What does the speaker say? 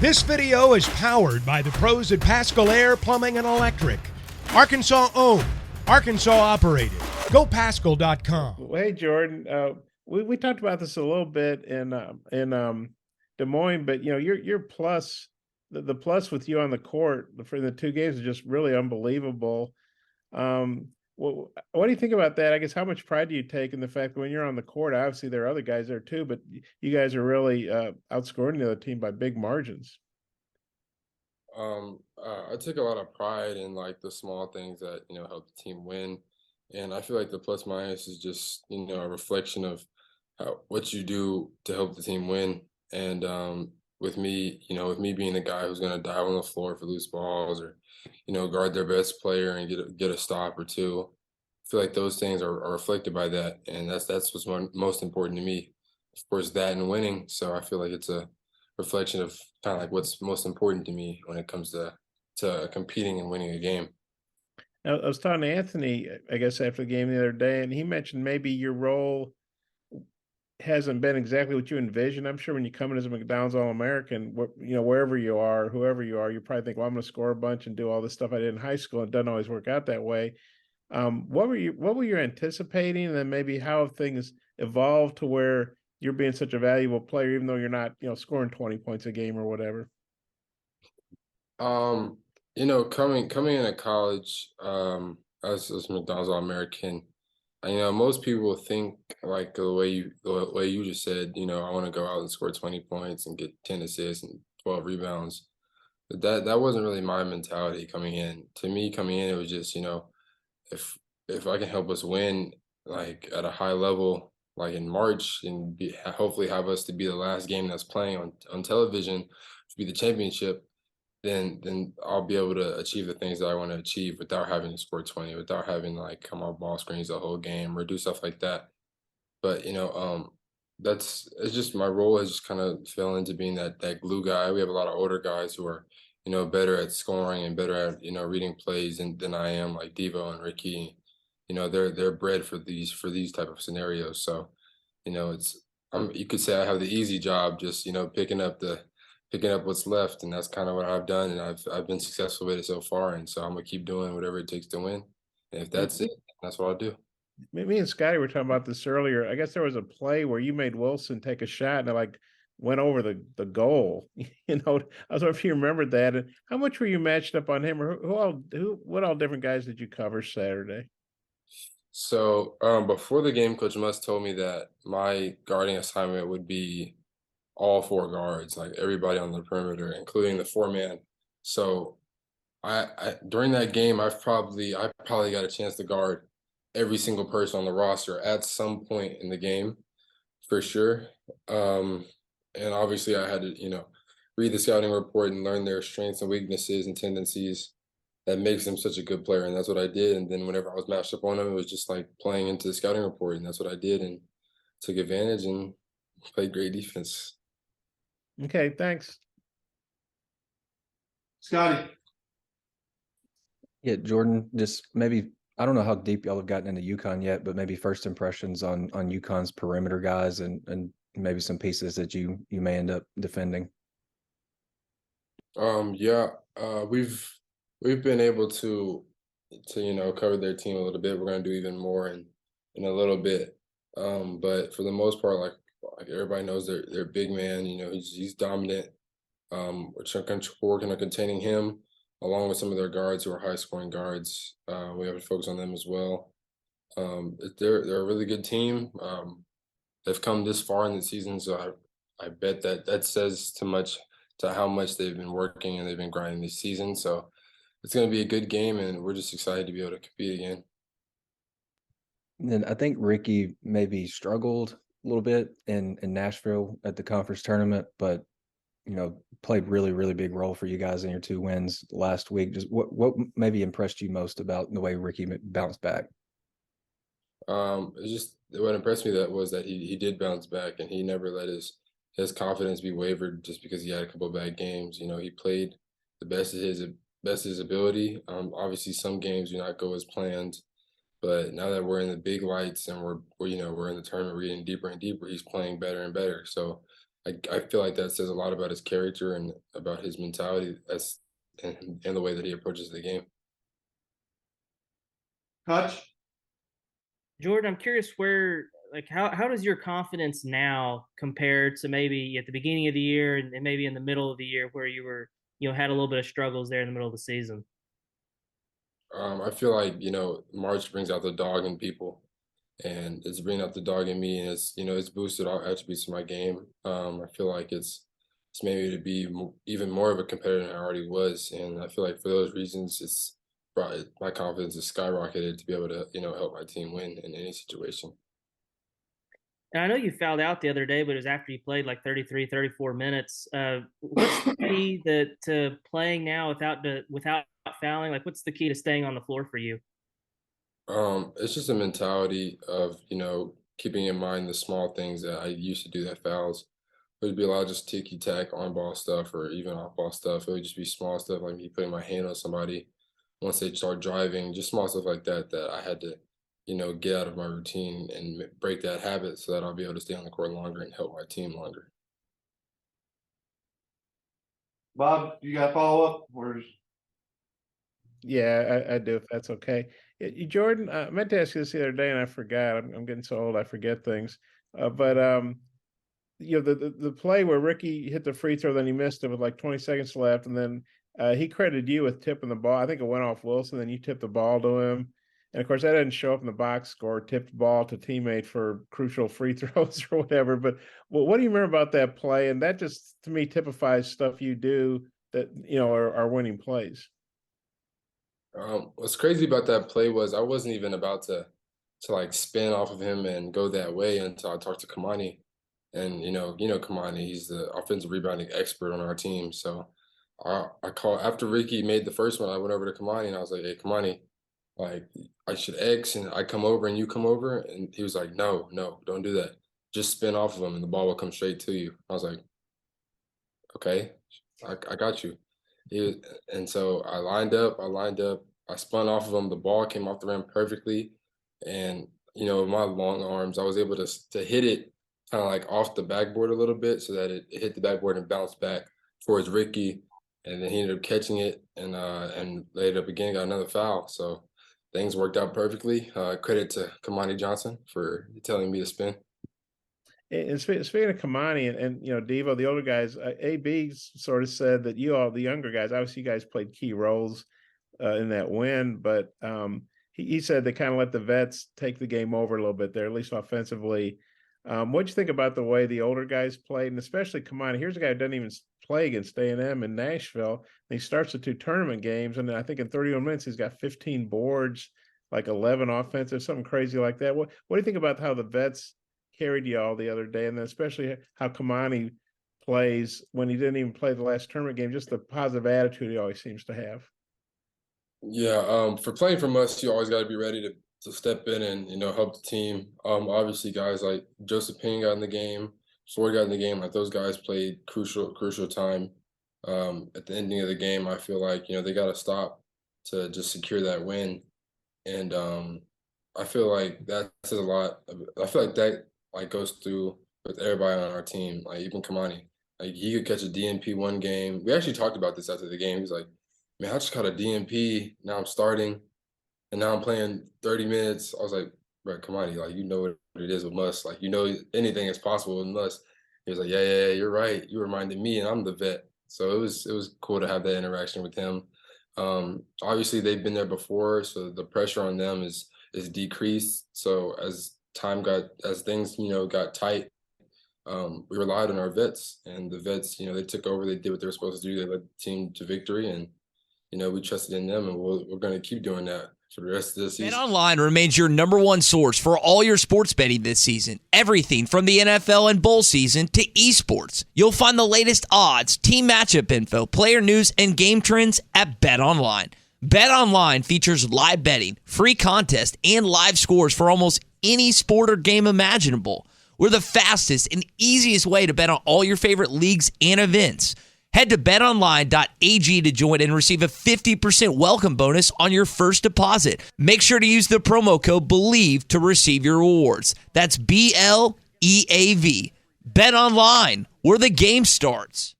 This video is powered by the pros at Pascal Air Plumbing and Electric. Arkansas owned, Arkansas operated. GoPascal.com. Well, hey, Jordan. We talked about this a little bit in Des Moines, but your plus, the plus with you on the court for the two games is just really unbelievable. What do you think about that? I guess how much pride do you take in the fact that when you're on the court, obviously there are other guys there too, but you guys are really outscoring the other team by big margins. I take a lot of pride in like the small things that help the team win, and I feel like the plus minus is just a reflection of what you do to help the team win. And with me, with me being the guy who's going to dive on the floor for loose balls or guard their best player and get a stop or two, I feel like those things are reflected by that, and that's what's most important to me. Of course, that and winning. So I feel like it's a reflection of kind of like what's most important to me when it comes to competing and winning a game. Now, I was talking to Anthony, I guess, after the game the other day, and he mentioned maybe your role hasn't been exactly what you envisioned. I'm sure when you come in as a McDonald's All-American, wherever you are, whoever you are, you probably think, well, I'm going to score a bunch and do all this stuff I did in high school. It doesn't always work out that way. What were you anticipating, and then maybe how have things evolved to where you're being such a valuable player, even though you're not, scoring 20 points a game or whatever? Coming into college, as McDonald's All-American, most people think like the way you just said, I want to go out and score 20 points and get 10 assists and 12 rebounds. But that wasn't really my mentality coming in. To me, coming in, it was just, if I can help us win like at a high level, like in March, and hopefully have us to be the last game that's playing on television to be the championship, then I'll be able to achieve the things that I want to achieve without having to score 20, without having to like come off ball screens the whole game or do stuff like that. But it's just my role has just kind of fell into being that glue guy. We have a lot of older guys who are better at scoring and better at reading plays than I am, like Devo and Ricky. They're bred for these type of scenarios. So you could say I have the easy job, just picking up what's left, and that's kind of what I've done, and I've been successful with it so far, and so I'm gonna keep doing whatever it takes to win. And if that's it, that's what I'll do. Me and Scotty were talking about this earlier. I guess there was a play where you made Wilson take a shot and it like went over the goal. I was wondering if you remembered that. And how much were you matched up on him, or what all different guys did you cover Saturday? So before the game, Coach Musk told me that my guarding assignment would be all four guards, like everybody on the perimeter, including the four-man. So I during that game, I probably got a chance to guard every single person on the roster at some point in the game, for sure. And obviously I had to, read the scouting report and learn their strengths and weaknesses and tendencies that makes them such a good player. And that's what I did. And then whenever I was matched up on them, it was just like playing into the scouting report. And that's what I did and took advantage and played great defense. Okay, thanks. Scotty. Yeah, Jordan, just maybe, I don't know how deep y'all have gotten into UConn yet, but maybe first impressions on UConn's perimeter guys and maybe some pieces that you may end up defending. We've been able to cover their team a little bit. We're gonna do even more in a little bit. But for the most part, like everybody knows they're big man, he's dominant. We're working on containing him along with some of their guards who are high scoring guards. We have to focus on them as well. They're a really good team. They've come this far in the season, so I bet that says too much to how much they've been working and they've been grinding this season. So it's going to be a good game, and we're just excited to be able to compete again. And I think Ricky maybe struggled a little bit in Nashville at the conference tournament, but played really, really big role for you guys in your two wins last week. Just what maybe impressed you most about the way Ricky bounced back? It's just what impressed me was that he did bounce back, and he never let his confidence be wavered just because he had a couple of bad games. He played the best of his ability. Obviously, some games do not go as planned, but now that we're in the big lights and we're in the tournament, we're getting deeper and deeper. He's playing better and better. So I feel like that says a lot about his character and about his mentality and the way that he approaches the game. Hutch? Jordan, I'm curious how does your confidence now compare to maybe at the beginning of the year and maybe in the middle of the year where you were, had a little bit of struggles there in the middle of the season? I feel like, March brings out the dog in people, and it's bringing out the dog in me, and it's boosted all attributes of my game. I feel like it's made me to be even more of a competitor than I already was, and I feel like for those reasons, it's brought my confidence has skyrocketed to be able to, help my team win in any situation. And I know you fouled out the other day, but it was after you played like 33, 34 minutes. What's the key to playing now without fouling? Like, what's the key to staying on the floor for you? It's just a mentality of, keeping in mind the small things that I used to do that fouls. It would be a lot of just ticky-tack on-ball stuff or even off-ball stuff. It would just be small stuff like me putting my hand on somebody once they start driving, just small stuff like that I had to, get out of my routine and break that habit so that I'll be able to stay on the court longer and help my team longer. Bob, you got a follow-up? Yeah, I do, if that's okay. Jordan, I meant to ask you this the other day and I forgot. I'm getting so old, I forget things. But the play where Ricky hit the free throw, then he missed it with like 20 seconds left, and then he credited you with tipping the ball. I think it went off Wilson, then you tipped the ball to him. And of course, that didn't show up in the box score, tipped ball to teammate for crucial free throws or whatever. But what do you remember about that play? And that just, to me, typifies stuff you do that, are winning plays. What's crazy about that play was I wasn't even about to like spin off of him and go that way until I talked to Kamani. And Kamani, he's the offensive rebounding expert on our team. So I called after Ricky made the first one. I went over to Kamani and I was like, "Hey, Kamani, like I should X and I come over and you come over." And he was like, "No, don't do that. Just spin off of him and the ball will come straight to you." I was like, "Okay, I got you." And so I lined up. I spun off of him. The ball came off the rim perfectly, and with my long arms, I was able to hit it kind of like off the backboard a little bit, so that it hit the backboard and bounced back towards Ricky, and then he ended up catching it and laid up again, got another foul. So things worked out perfectly. Credit to Kamani Johnson for telling me to spin. And speaking of Kamani and Devo, the older guys, AB sort of said that you all, the younger guys, obviously you guys played key roles in that win, but he said they kind of let the vets take the game over a little bit there, at least offensively. What'd you think about the way the older guys played, and especially Kamani? Here's a guy who doesn't even play against A&M in Nashville. And he starts the 2 tournament games, and I think in 31 minutes he's got 15 boards, like 11 offensive, something crazy like that. What do you think about how the vets carried y'all the other day, and then especially how Kamani plays when he didn't even play the last tournament game, just the positive attitude he always seems to have? Yeah, for playing from us, you always got to be ready to step in and help the team. Obviously, guys like Joseph Payne got in the game, Ford got in the game. Like those guys played crucial time. At the ending of the game, I feel like they got to stop to just secure that win, and I feel like that says a lot. I feel like that like goes through with everybody on our team. Like even Kamani, like he could catch a DNP one game. We actually talked about this after the game. He was like, "Man, I just caught a DNP. Now I'm starting, and now I'm playing 30 minutes." I was like, "Bro, Kamani, like you know what it is with Muss. Like anything is possible with Muss." He was like, "Yeah, you're right. You reminded me, and I'm the vet." So it was cool to have that interaction with him. Obviously, they've been there before, so the pressure on them is decreased. So as things got tight, we relied on our vets, and the vets they took over. They did what they were supposed to do. They led the team to victory, and we trusted in them, and we're going to keep doing that for the rest of the season. BetOnline remains your number one source for all your sports betting this season. Everything from the NFL and bowl season to esports. You'll find the latest odds, team matchup info, player news, and game trends at BetOnline. BetOnline features live betting, free contests, and live scores for almost any sport or game imaginable. We're the fastest and easiest way to bet on all your favorite leagues and events. Head to betonline.ag to join and receive a 50% welcome bonus on your first deposit. Make sure to use the promo code BELIEVE to receive your rewards. That's BLEAV. Bet online, where the game starts.